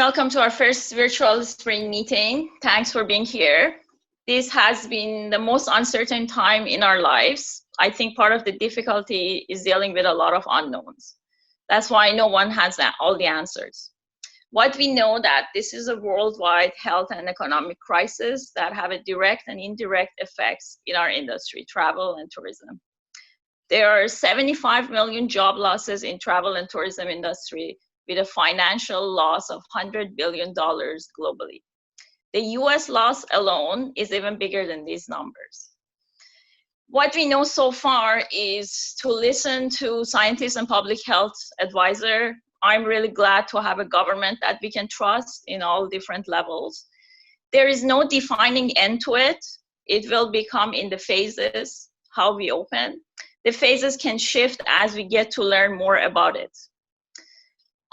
Welcome to our first virtual spring meeting. Thanks for being here. This has been the most uncertain time in our lives. I think part of the difficulty is dealing with a lot of unknowns. That's why no one has all the answers. What we know that this is a worldwide health and economic crisis that have a direct and indirect effects in our industry, travel and tourism. There are 75 million job losses in travel and tourism industry, with a financial loss of $100 billion globally. The US loss alone is even bigger than these numbers. What we know so far is to listen to scientists and public health advisors. I'm really glad to have a government that we can trust in all different levels. There is no defining end to it. It will become in the phases, how we open. The phases can shift as we get to learn more about it.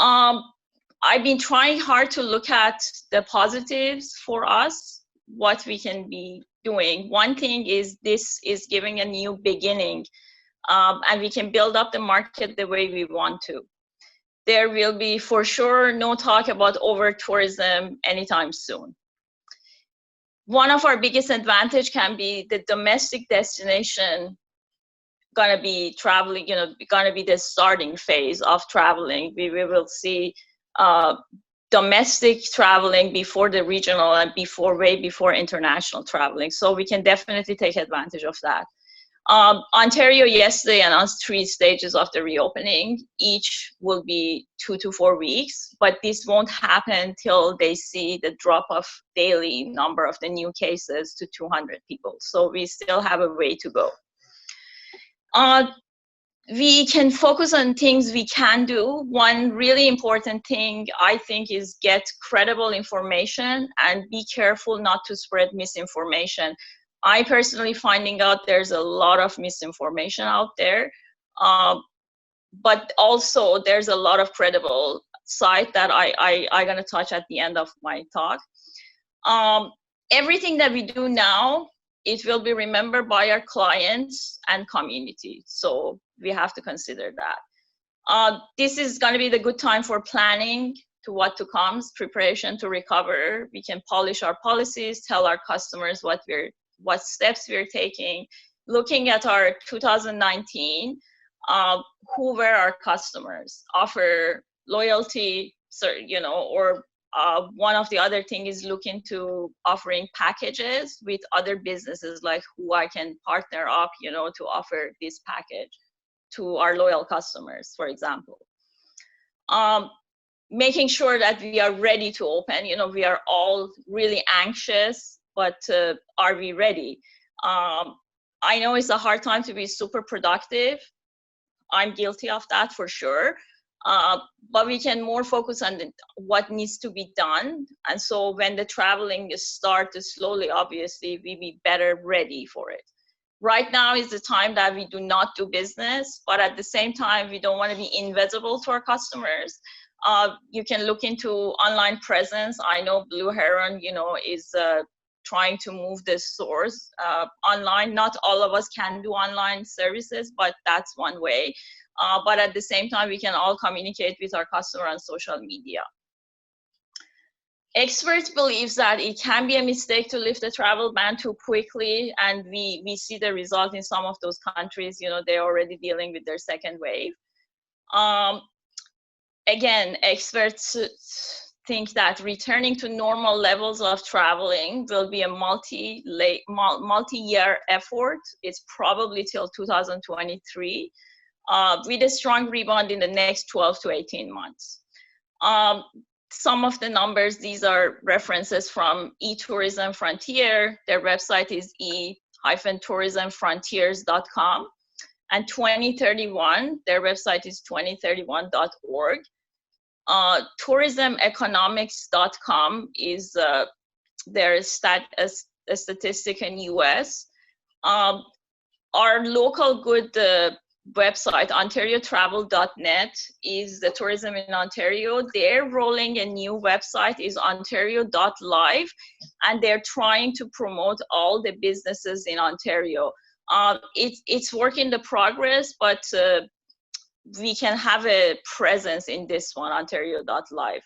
I've been trying hard to look at the positives for us, what we can be doing. One thing is this is giving a new beginning, and we can build up the market the way we want to. There will be for sure no talk about over-tourism anytime soon. One of our biggest advantage can be the domestic destination gonna be traveling, gonna be the starting phase of traveling. We will see domestic traveling before the regional and way before international traveling. So we can definitely take advantage of that. Ontario yesterday announced 3 stages of the reopening. Each will be 2 to 4 weeks, but this won't happen till they see the drop of daily number of the new cases to 200 people. So we still have a way to go. We can focus on things we can do. One really important thing, I think, is get credible information and be careful not to spread misinformation. I personally finding out there's a lot of misinformation out there, but also there's a lot of credible site that I'm gonna touch at the end of my talk. Everything that we do now, it will be remembered by our clients and community. So we have to consider that. This is going to be the good time for planning to what to comes, preparation to recover. We can polish our policies, tell our customers what steps we're taking. Looking at our 2019, who were our customers? Offer loyalty, or one of the other thing is looking to offering packages with other businesses, like who I can partner up, to offer this package to our loyal customers, for example. Making sure that we are ready to open. We are all really anxious, but are we ready? I know it's a hard time to be super productive. I'm guilty of that for sure. But we can more focus on what needs to be done. And so when the traveling starts slowly, obviously, we be better ready for it. Right now is the time that we do not do business, but at the same time, we don't want to be invisible to our customers. You can look into online presence. I know Blue Heron, is trying to move the stores online. Not all of us can do online services, but that's one way. But at the same time, we can all communicate with our customer on social media. Experts believe that it can be a mistake to lift the travel ban too quickly, and we see the result in some of those countries. They're already dealing with their second wave. Again, experts think that returning to normal levels of traveling will be a multi-year effort. It's probably till 2023. With a strong rebound in the next 12 to 18 months. Some of the numbers, these are references from eTourism Frontier. Their website is e-tourismfrontiers.com. And 2031, their website is 2031.org. Tourismeconomics.com is their a statistic in US. Our local good website, ontariotravel.net, is the tourism in Ontario. They're rolling a new website, is ontario.live, and they're trying to promote all the businesses in Ontario. It's work in the progress, but we can have a presence in this one, ontario.live.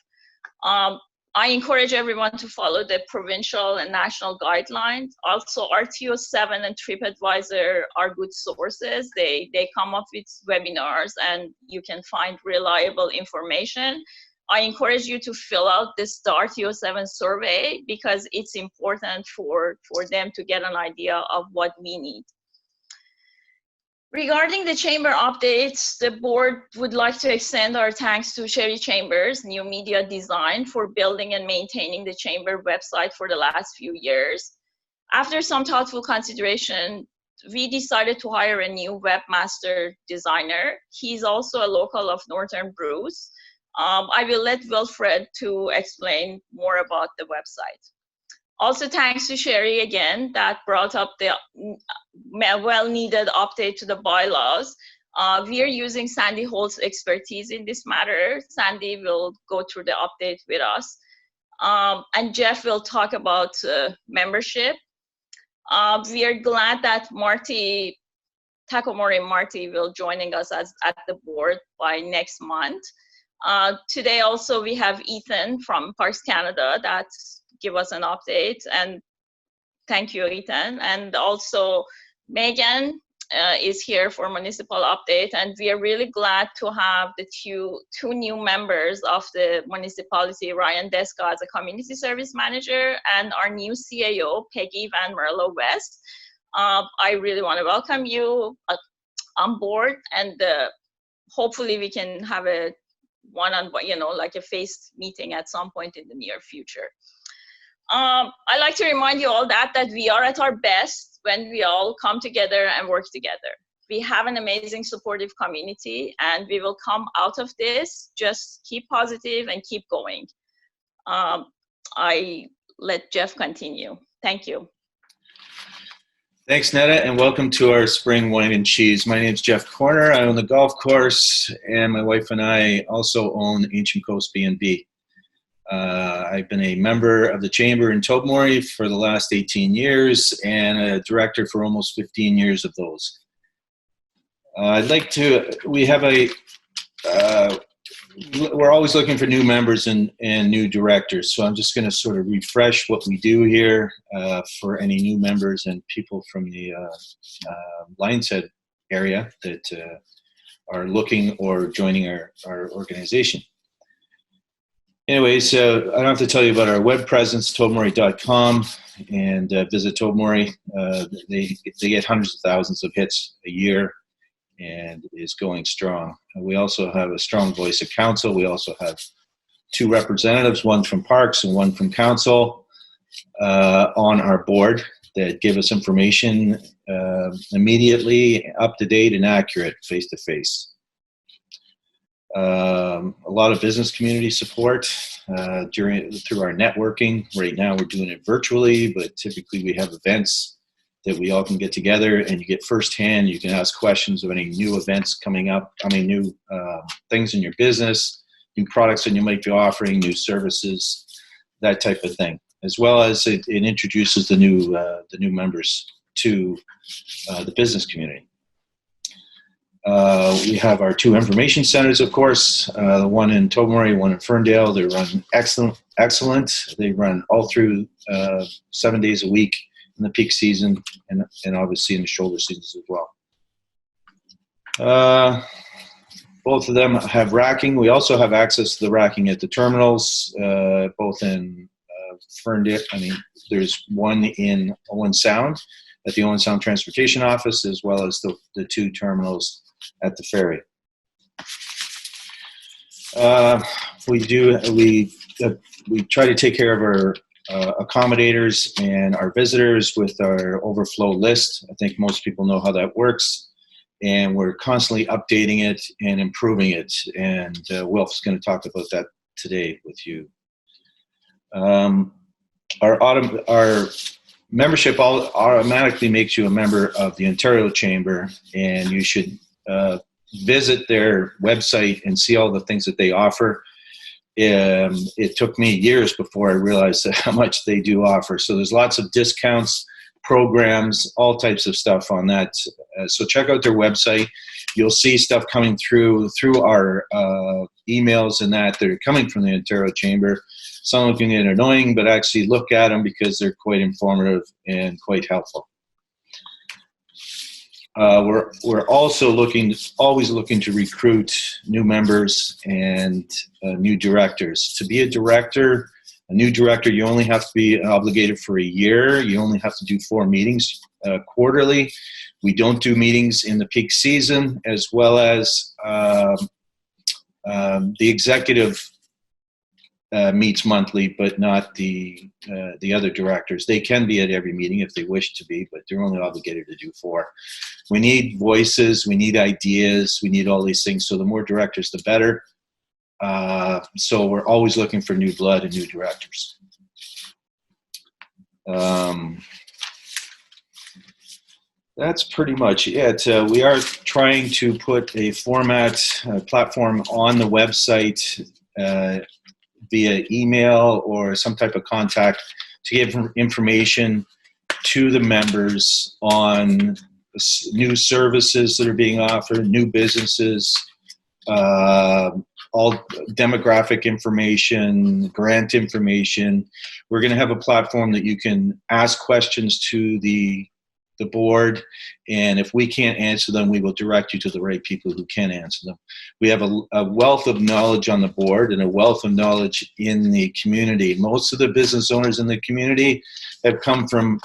I encourage everyone to follow the provincial and national guidelines. Also, RTO7 and TripAdvisor are good sources. They come up with webinars and you can find reliable information. I encourage you to fill out this RTO7 survey because it's important for them to get an idea of what we need. Regarding the chamber updates, the board would like to extend our thanks to Sherry Chambers, New Media Design, for building and maintaining the chamber website for the last few years. After some thoughtful consideration, we decided to hire a new webmaster designer. He's also a local of Northern Bruce. I will let Wilfred to explain more about the website. Also, thanks to Sherry again, that brought up the well-needed update to the bylaws. We are using Sandy Holt's expertise in this matter. Sandy will go through the update with us. And Jeff will talk about membership. We are glad that Tobermory Marty will joining us at the board by next month. Today also we have Ethan from Parks Canada that give us an update, and thank you, Ethan. And also Megan is here for municipal update, and we are really glad to have the two new members of the municipality, Ryan Deska as a community service manager, and our new CAO, Peggy Van Merlo West. I really want to welcome you on board, and hopefully we can have a one-on-one, like a face meeting at some point in the near future. I like to remind you all that we are at our best when we all come together and work together. We have an amazing supportive community, and we will come out of this. Just keep positive and keep going. I let Jeff continue. Thank you. Thanks, Netta, and welcome to our spring wine and cheese. My name is Jeff Corner. I own the golf course, and my wife and I also own Ancient Coast B&B. I've been a member of the chamber in Tobermory for the last 18 years and a director for almost 15 years of those. We're always looking for new members and new directors, so I'm just going to sort of refresh what we do here for any new members and people from the Lion's Head area that are looking or joining our organization. Anyway, so I don't have to tell you about our web presence, tobermory.com, and visit Tobermory. They get hundreds of thousands of hits a year and is going strong. We also have a strong voice of council. We also have 2 representatives, one from Parks and one from Council, on our board that give us information immediately, up to date and accurate, face to face. A lot of business community support through our networking. Right now we're doing it virtually, but typically we have events that we all can get together and you get firsthand. You can ask questions of any new events coming up, new things in your business, new products that you might be offering, new services, that type of thing. As well as it introduces the new members to the business community. We have our 2 information centers, of course, the one in Tobermory, one in Ferndale. They run excellent. They run all through 7 days a week in the peak season and obviously in the shoulder seasons as well. Both of them have racking. We also have access to the racking at the terminals, both in Ferndale. There's one in Owen Sound at the Owen Sound Transportation Office, as well as the 2 terminals at the ferry. We try to take care of our accommodators and our visitors with our overflow list. I think most people know how that works, and we're constantly updating it and improving it. And Wilf's going to talk about that today with you. Our membership automatically makes you a member of the Ontario Chamber, and you should visit their website and see all the things that they offer. It took me years before I realized how much they do offer. So there's lots of discounts, programs, all types of stuff on that. So check out their website. You'll see stuff coming through our emails and that are coming from the Ontario Chamber. Some can get annoying, but actually look at them because they're quite informative and quite helpful. We're also always looking to recruit new members and new directors. To be a new director, you only have to be obligated for a year. You only have to do 4 meetings quarterly. We don't do meetings in the peak season, as well as the executive meets monthly, but not the other directors. They can be at every meeting if they wish to be, but they're only obligated to do 4. We need voices, we need ideas, we need all these things. So the more directors, the better. So we're always looking for new blood and new directors. That's pretty much it. We are trying to put a platform on the website via email or some type of contact to give information to the members on new services that are being offered, new businesses, all demographic information, grant information. We're going to have a platform that you can ask questions to the board, and if we can't answer them, we will direct you to the right people who can answer them. We have a wealth of knowledge on the board and a wealth of knowledge in the community. Most of the business owners in the community have come from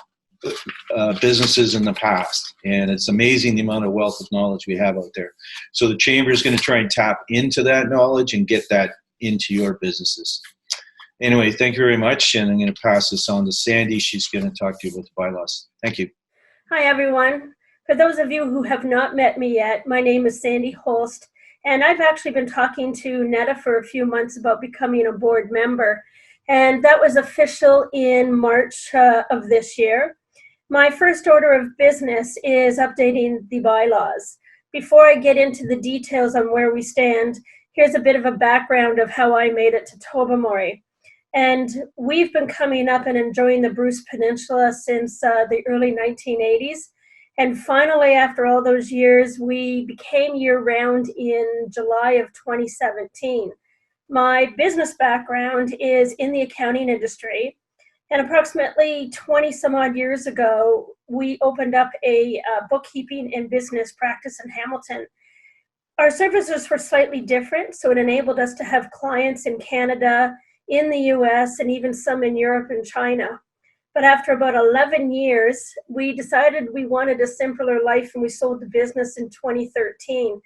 businesses in the past, and it's amazing the amount of wealth of knowledge we have out there. So the Chamber is going to try and tap into that knowledge and get that into your businesses. Anyway, thank you very much, and I'm going to pass this on to Sandy. She's going to talk to you about the bylaws. Thank you. Hi, everyone. For those of you who have not met me yet, my name is Sandy Holst, and I've actually been talking to Netta for a few months about becoming a board member, and that was official in March of this year. My first order of business is updating the bylaws. Before I get into the details on where we stand, here's a bit of a background of how I made it to Tobermory. And we've been coming up and enjoying the Bruce Peninsula since the early 1980s. And finally, after all those years, we became year-round in July of 2017. My business background is in the accounting industry. And approximately 20 some odd years ago, we opened up a bookkeeping and business practice in Hamilton. Our services were slightly different, so it enabled us to have clients in Canada, in the US, and even some in Europe and China. But after about 11 years, we decided we wanted a simpler life, and we sold the business in 2013.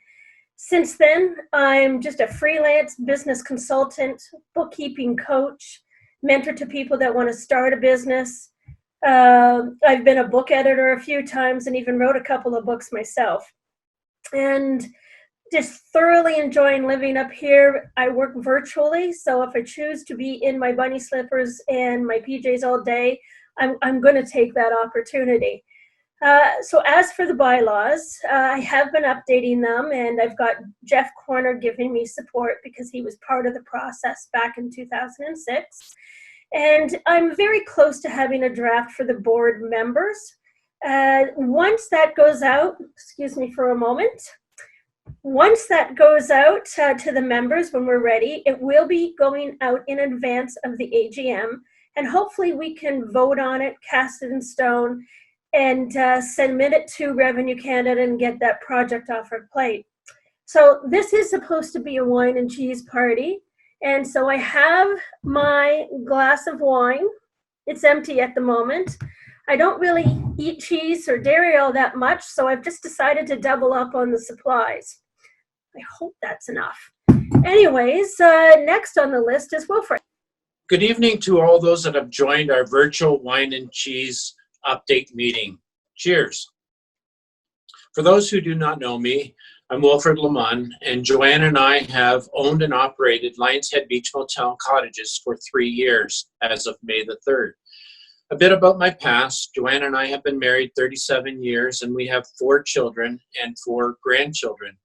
Since then, I'm just a freelance business consultant, bookkeeping coach, mentor to people that want to start a business. I've been a book editor a few times and even wrote a couple of books myself. And just thoroughly enjoying living up here. I work virtually, so if I choose to be in my bunny slippers and my PJs all day, I'm going to take that opportunity. So as for the bylaws, I have been updating them, and I've got Jeff Corner giving me support because he was part of the process back in 2006. And I'm very close to having a draft for the board members. Once that goes out, excuse me for a moment. Once that goes out to the members when we're ready, it will be going out in advance of the AGM, and hopefully we can vote on it, cast it in stone, and submit it to Revenue Canada and get that project off our plate. So this is supposed to be a wine and cheese party, and so I have my glass of wine. It's empty at the moment. I don't really eat cheese or dairy all that much, so I've just decided to double up on the supplies. I hope that's enough. Anyways, next on the list is Wilfred. Good evening to all those that have joined our virtual wine and cheese update meeting. Cheers. For those who do not know me, I'm Wilfred Lamont, and Joanne and I have owned and operated Lions Head Beach Motel and Cottages for 3 years as of May the 3rd. A bit about my past. Joanne and I have been married 37 years, and we have 4 children and 4 grandchildren.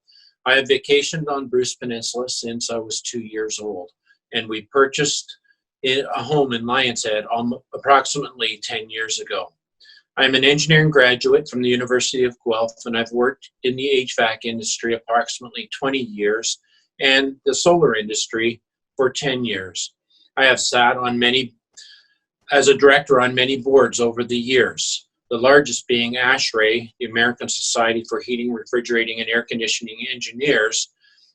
I have vacationed on Bruce Peninsula since I was 2 years old, and we purchased a home in Lions Head approximately 10 years ago. I'm an engineering graduate from the University of Guelph, and I've worked in the HVAC industry approximately 20 years and the solar industry for 10 years. I have sat as a director on many boards over the years, the largest being ASHRAE, the American Society for Heating, Refrigerating, and Air Conditioning Engineers,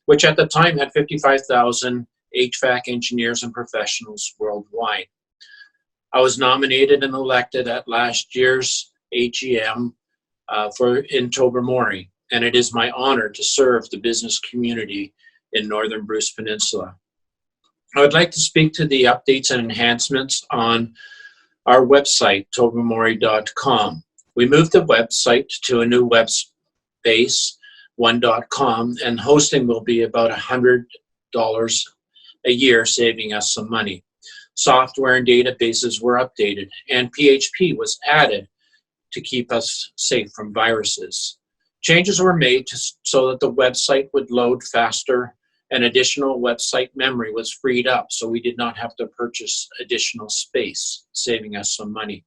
which at the time had 55,000 HVAC engineers and professionals worldwide. I was nominated and elected at last year's AGM in Tobermory, and it is my honor to serve the business community in Northern Bruce Peninsula. I would like to speak to the updates and enhancements on our website, tobermory.com. We moved the website to a new web space, one.com, and hosting will be about $100 a year, saving us some money. Software and databases were updated, and PHP was added to keep us safe from viruses. Changes were made so that the website would load faster, and additional website memory was freed up, so we did not have to purchase additional space, saving us some money.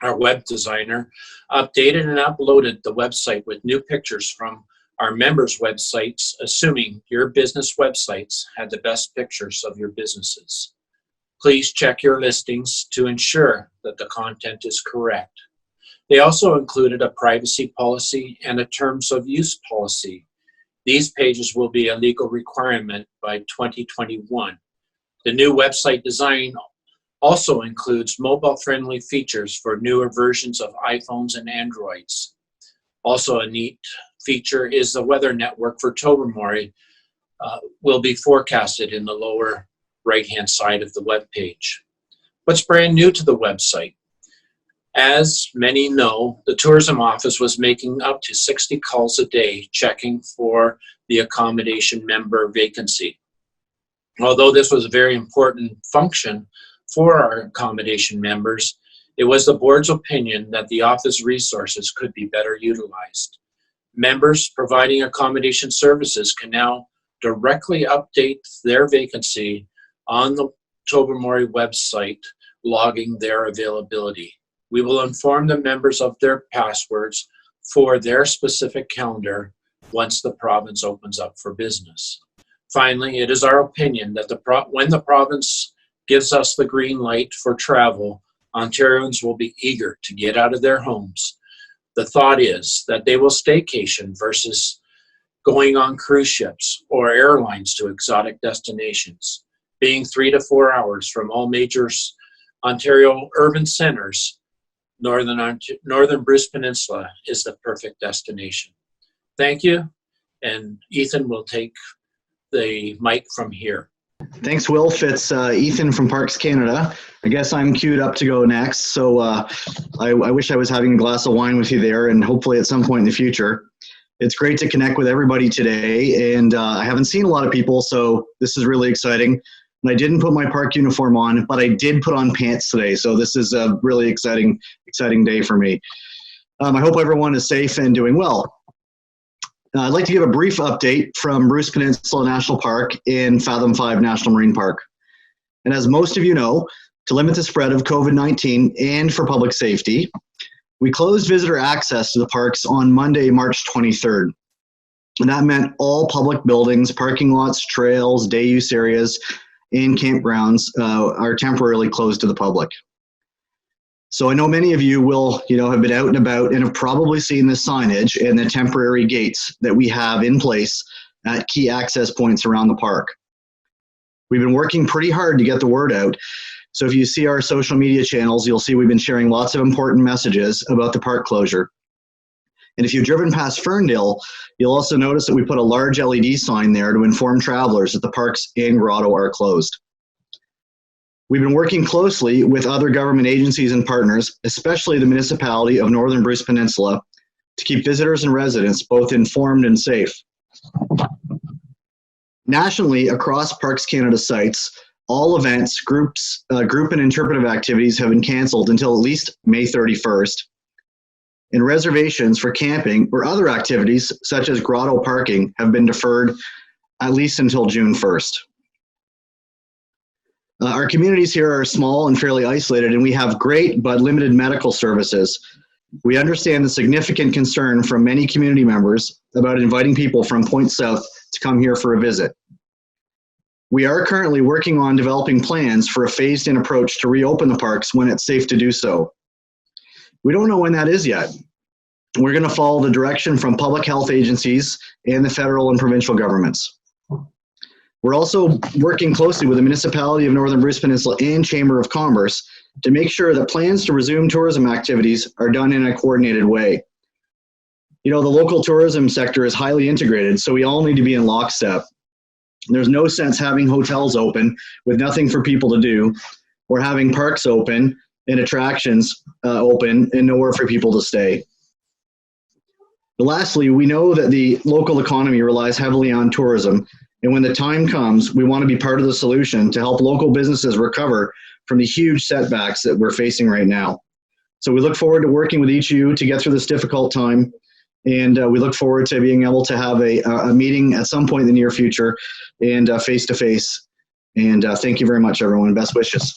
Our web designer updated and uploaded the website with new pictures from our members' websites, assuming your business websites had the best pictures of your businesses. Please check your listings to ensure that the content is correct. They also included a privacy policy and a terms of use policy. These pages will be a legal requirement by 2021. The new website design also includes mobile-friendly features for newer versions of iPhones and Androids. Also a neat feature is the weather network for Tobermory will be forecasted in the lower right-hand side of the web page. What's brand new to the website? As many know, the tourism office was making up to 60 calls a day checking for the accommodation member vacancy. Although this was a very important function for our accommodation members, it was the board's opinion that the office resources could be better utilized. Members providing accommodation services can now directly update their vacancy on the Tobermory website, logging their availability. We will inform the members of their passwords for their specific calendar once the province opens up for business. Finally, it is our opinion that when the province gives us the green light for travel, Ontarians will be eager to get out of their homes. The thought is that they will staycation versus going on cruise ships or airlines to exotic destinations. Being 3 to 4 hours from all major Ontario urban centers, Northern Bruce Peninsula is the perfect destination. Thank you, and Ethan will take the mic from here. Thanks, Wilf. It's Ethan from Parks Canada. I guess I'm queued up to go next, so I wish I was having a glass of wine with you there, and hopefully at some point in the future. It's great to connect with everybody today, and I haven't seen a lot of people, so this is really exciting. And I didn't put my park uniform on, but I did put on pants today, so this is a really exciting day for me. I hope everyone is safe and doing well. I'd like to give a brief update from Bruce Peninsula National Park and Fathom 5 National Marine Park. And as most of you know, to limit the spread of COVID-19 and for public safety, we closed visitor access to the parks on Monday, March 23rd. And that meant all public buildings, parking lots, trails, day use areas, and campgrounds are temporarily closed to the public. So I know many of you will, have been out and about and have probably seen the signage and the temporary gates that we have in place at key access points around the park. We've been working pretty hard to get the word out. So if you see our social media channels, you'll see we've been sharing lots of important messages about the park closure. And if you've driven past Ferndale, you'll also notice that we put a large LED sign there to inform travelers that the parks and grotto are closed. We've been working closely with other government agencies and partners, especially the municipality of Northern Bruce Peninsula, to keep visitors and residents both informed and safe. Nationally, across Parks Canada sites, all events, group and interpretive activities have been canceled until at least May 31st. And reservations for camping or other activities, such as grotto parking, have been deferred at least until June 1st. Our communities here are small and fairly isolated, and we have great but limited medical services. We understand the significant concern from many community members about inviting people from points south to come here for a visit. We are currently working on developing plans for a phased-in approach to reopen the parks when it's safe to do so. We don't know when that is yet. We're going to follow the direction from public health agencies and the federal and provincial governments. We're also working closely with the municipality of Northern Bruce Peninsula and Chamber of Commerce to make sure that plans to resume tourism activities are done in a coordinated way. You know, the local tourism sector is highly integrated, so we all need to be in lockstep. There's no sense having hotels open with nothing for people to do, or having parks open and attractions open and nowhere for people to stay. But lastly, we know that the local economy relies heavily on tourism, and when the time comes, we want to be part of the solution to help local businesses recover from the huge setbacks that we're facing right now. So we look forward to working with each of you to get through this difficult time, and we look forward to being able to have a meeting at some point in the near future and face-to-face. And thank you very much, everyone. Best wishes.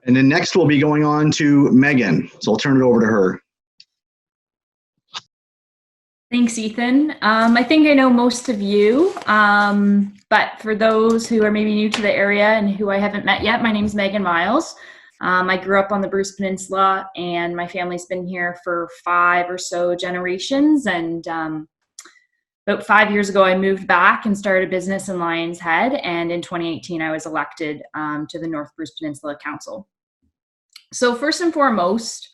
And then next we'll be going on to Megan. So I'll turn it over to her. Thanks, Ethan. I think I know most of you, but for those who are maybe new to the area and who I haven't met yet, my name is Megan Miles. I grew up on the Bruce Peninsula, and my family's been here for 5 or so generations. And about 5 years ago, I moved back and started a business in Lions Head. And in 2018, I was elected to the North Bruce Peninsula Council. So first and foremost,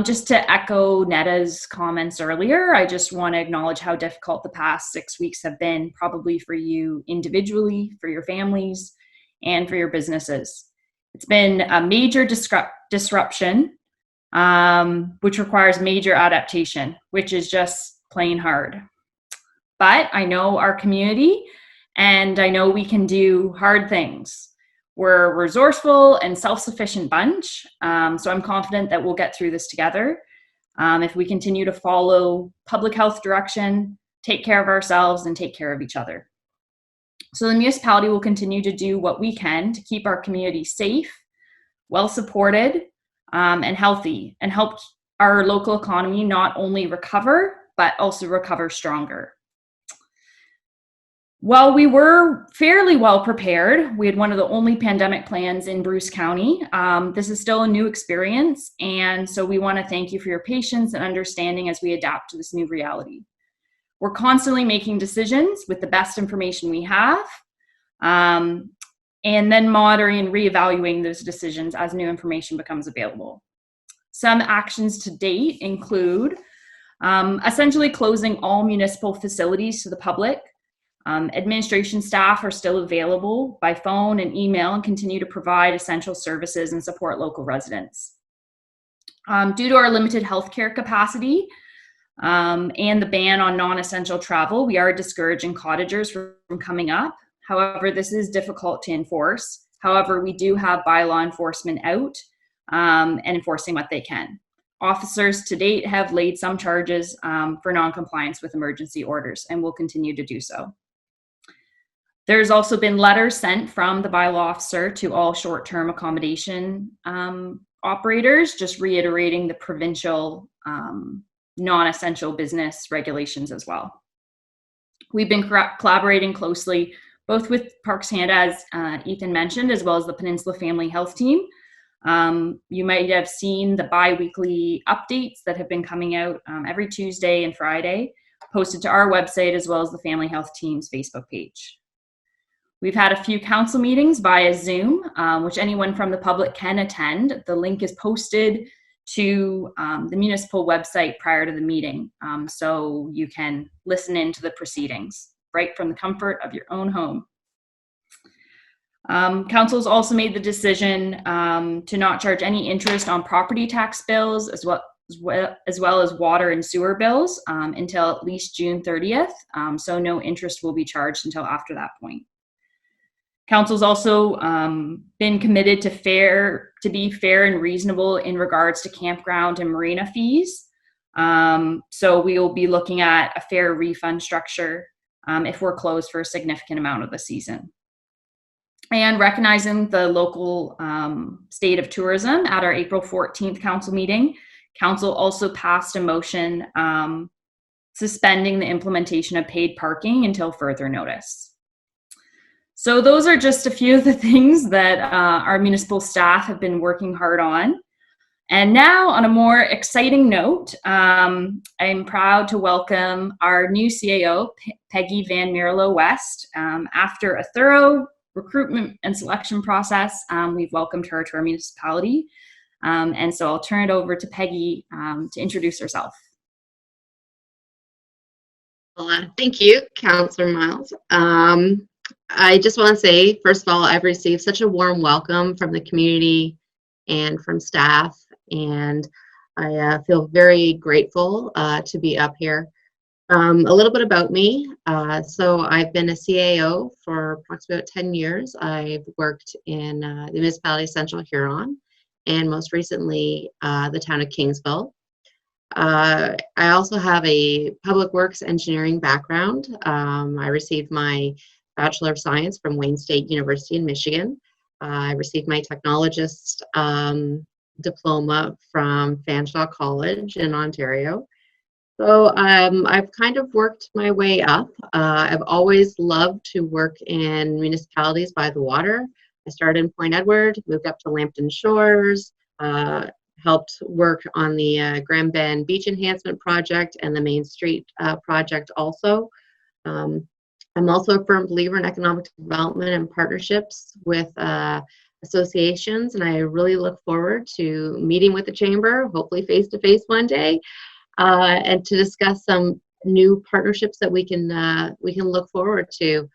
just to echo Netta's comments earlier, I just want to acknowledge how difficult the past 6 weeks have been, probably for you individually, for your families, and for your businesses. It's been a major disruption, which requires major adaptation, which is just plain hard. But I know our community, and I know we can do hard things. We're a resourceful and self-sufficient bunch, so I'm confident that we'll get through this together. If we continue to follow public health direction, take care of ourselves, and take care of each other. So the municipality will continue to do what we can to keep our community safe, well-supported, and healthy, and help our local economy not only recover, but also recover stronger. While we were fairly well prepared, we had one of the only pandemic plans in Bruce County. This is still a new experience, and so we want to thank you for your patience and understanding as we adapt to this new reality. We're constantly making decisions with the best information we have, and then monitoring and reevaluating those decisions as new information becomes available. Some actions to date include essentially closing all municipal facilities to the public. Administration staff are still available by phone and email and continue to provide essential services and support local residents. Due to our limited healthcare capacity and the ban on non-essential travel, we are discouraging cottagers from coming up. However, this is difficult to enforce. However, we do have bylaw enforcement out and enforcing what they can. Officers to date have laid some charges for non-compliance with emergency orders and will continue to do so. There's also been letters sent from the bylaw officer to all short-term accommodation operators, just reiterating the provincial non-essential business regulations as well. We've been collaborating closely both with Parks Canada, as Ethan mentioned, as well as the Peninsula Family Health Team. You might have seen the bi-weekly updates that have been coming out every Tuesday and Friday, posted to our website as well as the Family Health Team's Facebook page. We've had a few council meetings via Zoom, which anyone from the public can attend. The link is posted to the municipal website prior to the meeting, so you can listen in to the proceedings right from the comfort of your own home. Council's also made the decision to not charge any interest on property tax bills as well as water and sewer bills until at least June 30th, so no interest will be charged until after that point. Council's also been committed to be fair and reasonable in regards to campground and marina fees. So we will be looking at a fair refund structure if we're closed for a significant amount of the season. And recognizing the local state of tourism at our April 14th council meeting, council also passed a motion suspending the implementation of paid parking until further notice. So those are just a few of the things that our municipal staff have been working hard on. And now, on a more exciting note, I'm proud to welcome our new CAO, Peggy Van Mierlo West. After a thorough recruitment and selection process, we've welcomed her to our municipality. And so I'll turn it over to Peggy to introduce herself. Well, thank you, Councillor Miles. I just want to say, first of all, I've received such a warm welcome from the community and from staff, and I feel very grateful to be up here. A little bit about me. So I've been a CAO for approximately 10 years. I've worked in the municipality of Central Huron, and most recently the town of Kingsville. I also have a public works engineering background. I received my Bachelor of Science from Wayne State University in Michigan. I received my technologist diploma from Fanshawe College in Ontario. So I've kind of worked my way up. I've always loved to work in municipalities by the water. I started in Point Edward, moved up to Lambton Shores, helped work on the Grand Bend Beach Enhancement Project and the Main Street project also. I'm also a firm believer in economic development and partnerships with associations, and I really look forward to meeting with the Chamber, hopefully face-to-face one day, and to discuss some new partnerships that we can look forward to.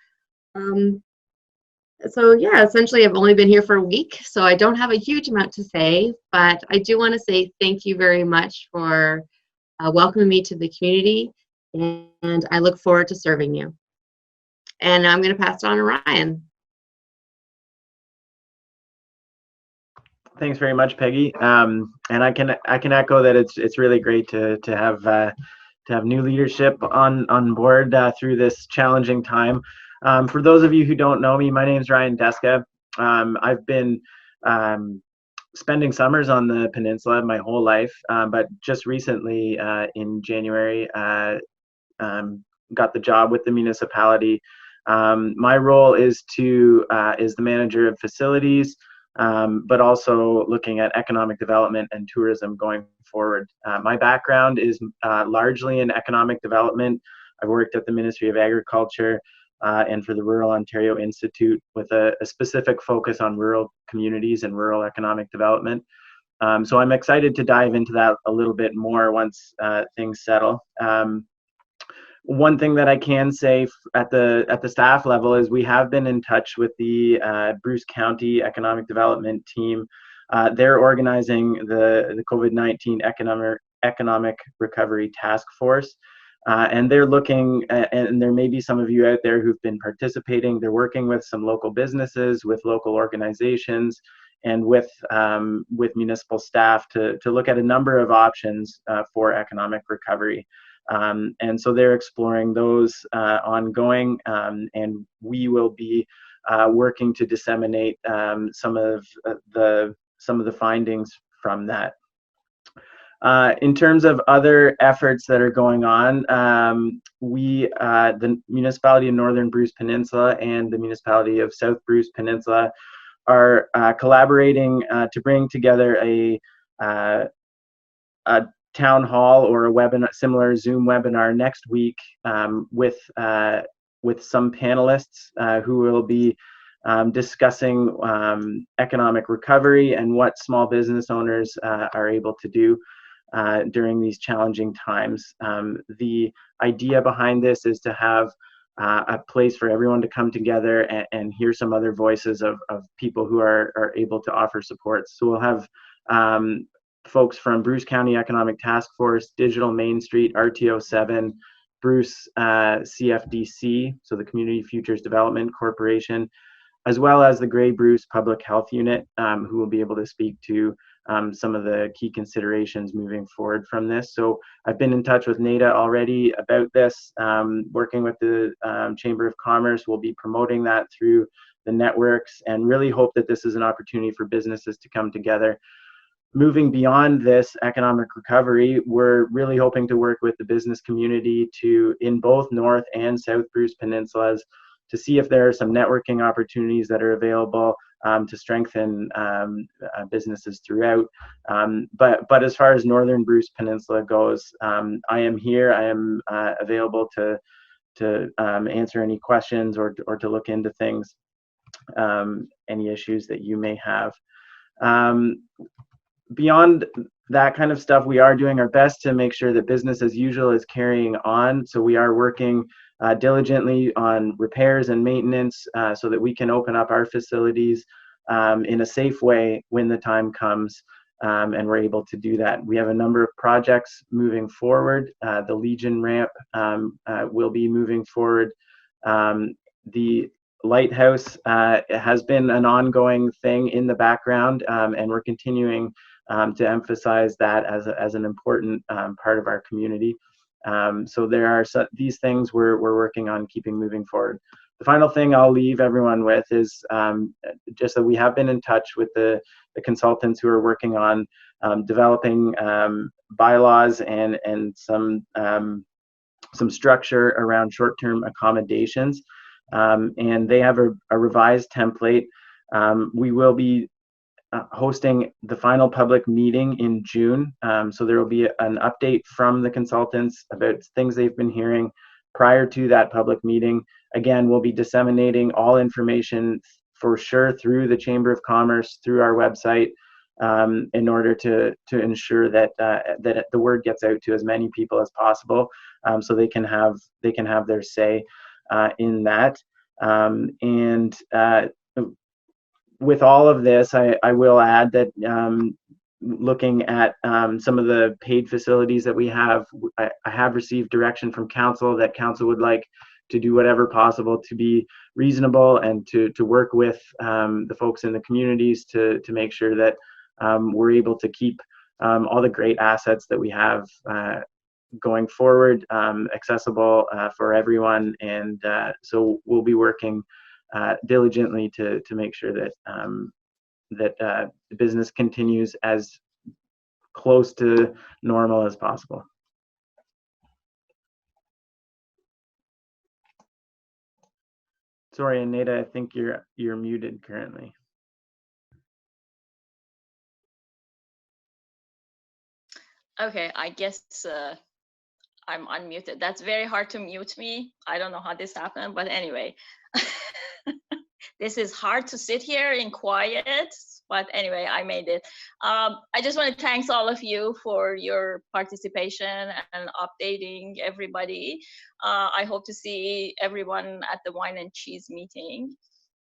So yeah, essentially I've only been here for a week, so I don't have a huge amount to say, but I do want to say thank you very much for welcoming me to the community, and I look forward to serving you. And I'm going to pass it on to Ryan. Thanks very much, Peggy. And I can echo that it's really great to have new leadership on board through this challenging time. For those of you who don't know me, my name is Ryan Deska. I've been spending summers on the peninsula my whole life, but just recently in January got the job with the municipality. My role is the manager of facilities, but also looking at economic development and tourism going forward. My background is largely in economic development. I've worked at the Ministry of Agriculture and for the Rural Ontario Institute with a specific focus on rural communities and rural economic development. So I'm excited to dive into that a little bit more once things settle. One thing that I can say at the staff level is we have been in touch with the Bruce County Economic Development Team. They're organizing the COVID-19 Economic Recovery Task Force, and they're looking, and there may be some of you out there who've been participating. They're working with some local businesses, with local organizations, and with municipal staff to look at a number of options for economic recovery. And so they're exploring those ongoing, and we will be working to disseminate some of the findings from that. In terms of other efforts that are going on, the municipality of Northern Bruce Peninsula and the municipality of South Bruce Peninsula are collaborating to bring together a town hall or a webinar, similar Zoom webinar next week with some panelists who will be discussing economic recovery and what small business owners are able to do during these challenging times. The idea behind this is to have a place for everyone to come together and hear some other voices of people who are able to offer support. So we'll have folks from Bruce County Economic Task Force, Digital Main Street, RTO 7, Bruce CFDC, so the Community Futures Development Corporation, as well as the Grey Bruce Public Health Unit, who will be able to speak to some of the key considerations moving forward from this. So I've been in touch with NADA already about this, working with the Chamber of Commerce. We'll be promoting that through the networks and really hope that this is an opportunity for businesses to come together. moving beyond this economic recovery, we're really hoping to work with the business community in both North and South Bruce Peninsulas to see if there are some networking opportunities that are available to strengthen businesses throughout. But as far as Northern Bruce Peninsula goes, I am here. I am available to answer any questions or to look into things, any issues that you may have. Beyond that kind of stuff, we are doing our best to make sure that business as usual is carrying on. So we are working diligently on repairs and maintenance so that we can open up our facilities in a safe way when the time comes, and we're able to do that. We have a number of projects moving forward. The Legion ramp will be moving forward. The Lighthouse has been an ongoing thing in the background, and we're continuing to emphasize that as an important part of our community. So there are these things we're working on keeping moving forward. The final thing I'll leave everyone with is just that we have been in touch with the consultants who are working on developing bylaws and some structure around short-term accommodations. And they have a revised template. We will be hosting the final public meeting in June. So there will be an update from the consultants about things they've been hearing prior to that public meeting. Again, we'll be disseminating all information for sure through the Chamber of Commerce, through our website, in order to ensure that that the word gets out to as many people as possible, so they can have their say in that. And with all of this, I will add that looking at some of the paid facilities that we have, I have received direction from council that council would like to do whatever possible to be reasonable and to work with the folks in the communities to make sure that we're able to keep all the great assets that we have going forward, accessible for everyone. And so we'll be working diligently to make sure that the business continues as close to normal as possible. Sorry, Anita, I think you're muted currently. Okay, I guess I'm unmuted. That's very hard to mute me. I don't know how this happened, but anyway. This is hard to sit here in quiet, but anyway, I made it. I just want to thank all of you for your participation and updating everybody. I hope to see everyone at the wine and cheese meeting.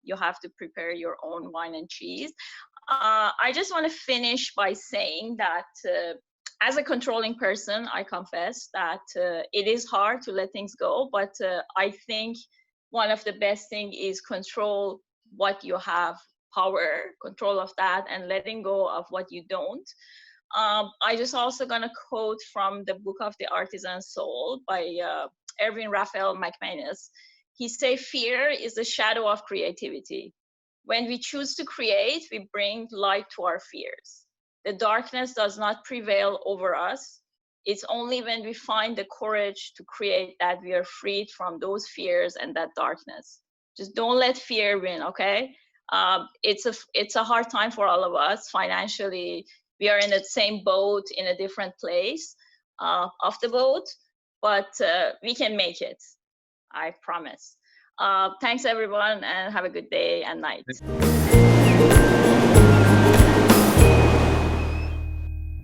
You have to prepare your own wine and cheese. I just want to finish by saying that as a controlling person, I confess that it is hard to let things go, but I think one of the best thing is control what you have power, control of that, and letting go of what you don't. I just also gonna quote from the book of the Artisan Soul by Erwin Raphael McManus. He say, fear is the shadow of creativity. When we choose to create, we bring light to our fears. The darkness does not prevail over us. It's only when we find the courage to create that we are freed from those fears and that darkness. Just don't let fear win, okay? It's a hard time for all of us financially. We are in the same boat in a different place of the boat, but we can make it, I promise. Thanks everyone, and have a good day and night.